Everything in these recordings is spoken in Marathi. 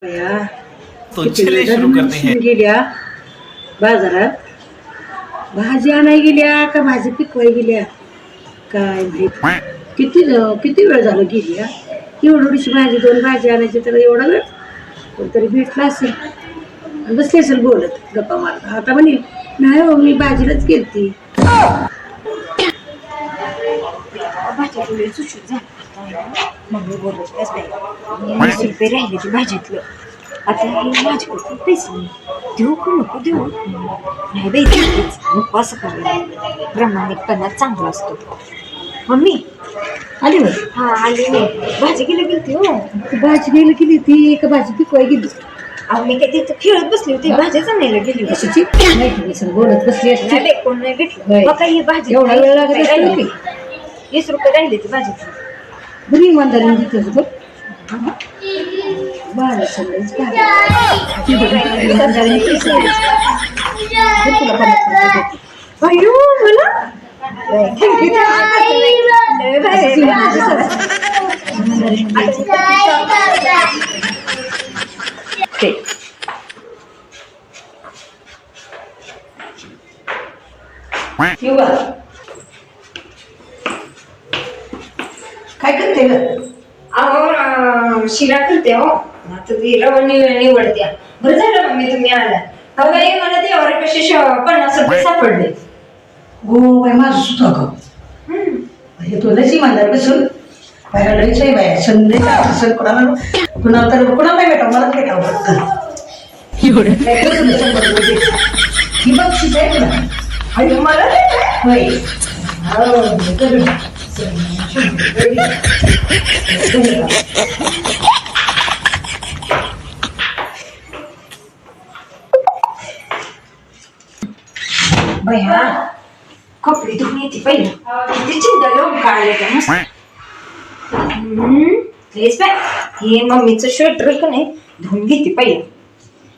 तो चलिए शुरू करते हैं. गेल्या बाजारात भाजी आणाय गेल्या का भाजी पिकवाय गेल्या काय माहित किती वेळ झालं गेल्या. एवढीशी भाजी 2 भाजी आणायची तर एवढा वेळ कोणतरी भेटला असेल आणि बसले असेल बोलत गप्पा मारत. आता म्हणेल नाही हो मी भाजीलाच गेलती. मम्मी बोलत राहिले ती भाजीतलं. आता माझ्याकडे पैसे नाही, देऊ का नको देऊ नाही बाई देतेच. नको असं करायला, प्रामाणिकपणा चांगला असतो. मम्मी आली बघ. हा आली मी. भाजी गेली हो. भाजी गेली गेली ती का भाजी पिकवाय गेली. अहो मी काय तिथं खेळत बसली होती, भाजीच आणायला गेली होती. कशाची नाही बोलत बसली असती. नाही बाई, कोण नाही भेटलं. होय. मग काय ही भाजी एवढा वेळ लागत असतो की 20 रुपये राहिले ती भाजीची. बरी इमानदारी देतेस बघ. बाळा सगळंच इमानदारीने पैसे द्यायचे. तुला 50 रुपये देते. अयो मला काय करते ग? अहो शिरा करते हो. आता ती रवा निवडते. बरं झालं मम्मी तुम्ही आला. अहो बाई मला देवावर कसे 50 रुपये सापडले. गो बाय माझं सुद्धा ग. हे तुलाच इमानदार बसून बाहेर लईच आहे बाया. संध्या असं कुणाला तर कुणाला नाही भेटावं मलाच भेटावं. ही बक्षीस आहे तुला. अयो मला होय भैया कपडे धुवून येते पहिलं. किती चिंता लावून काढले त्या मस्त. तेच बाय हे मम्मीचं स्वेटर का नाही धुवून घेते पहिलं.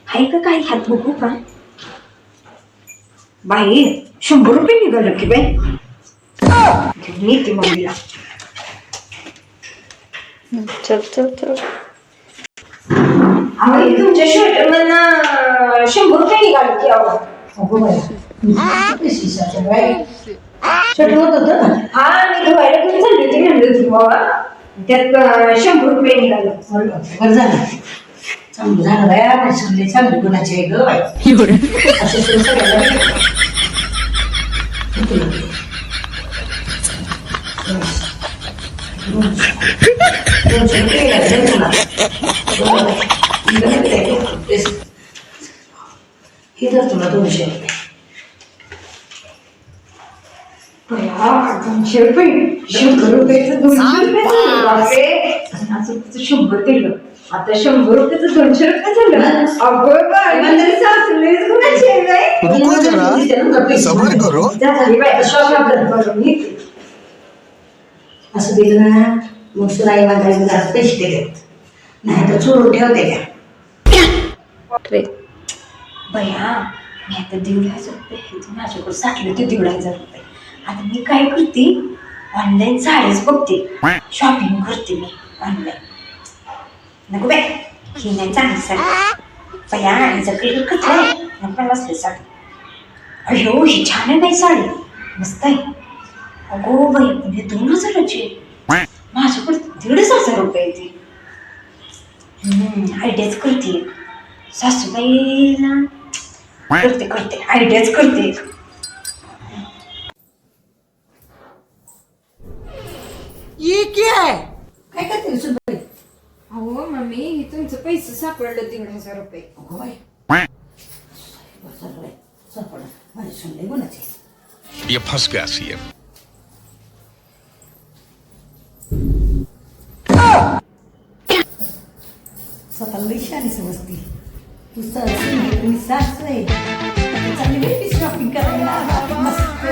आहे का काही हात बघू का बाई. 100 रुपये निघालं की बाई. घेऊन येते मम्मीला. चल चल चल. अहो तुमच्या स्वेटर मधनं 100 रुपये निघालं की. अहो अगो बाया छोट होत होत ना. हा मी धुवायला घेऊन चालली होती म्हणलं होती बाबा. त्यात 100 रुपये निघालं. बरं झालं चांगलं झालं बाया. माझी चांगली गुणाची आहे ग बाई. असं सगळ्याला हे तर तुला 200 रुपये. 200 रुपये 100 रुपयाचं 200 रुपये झालं बापरे. असं 100 दिलं. आता 100 रुपयाचं 200 रुपये झालं. अगं बाई म्हणजे सासूलेच गुणाची आहे बाई. रुको जरा सबर करो. झाली बाई बरं मी असं दिलं ना मग सुद्धा इमानदारीने जरा पैसे देतात. नाही तर चोरून ठेवते त्या. बया मी आता 1,500 रुपये माझ्याकडे साठले ते 1,500 रुपये. आता मी काय करते ऑनलाईन साडीच बघते. शॉपिंग करते मी ऑनलाईन. नको बाय ही नाही चांगली साडी. बया हिचा कलर कसा आहे नको मला असली साडी. अयो ही छान आहे बाई साडी मस्त आहे. अगो बाई म्हणजे 2,000ची माझ्याकडे 1,500 रुपये ती. आयडियाच करते सासूबाईला. करते आयडियाच करते. ये क्या है? काय करते सुनबाई? हो मम्मी हे तुमचं पैसे सापडलं 1,500 रुपये. अगो बाई सापडलं माझी सुनले गुणाची. ये फंस गया सीएम. स्वतःला लई शानी समजती. तू सासू आहे. चांगली शॉपिंग करायला मस्त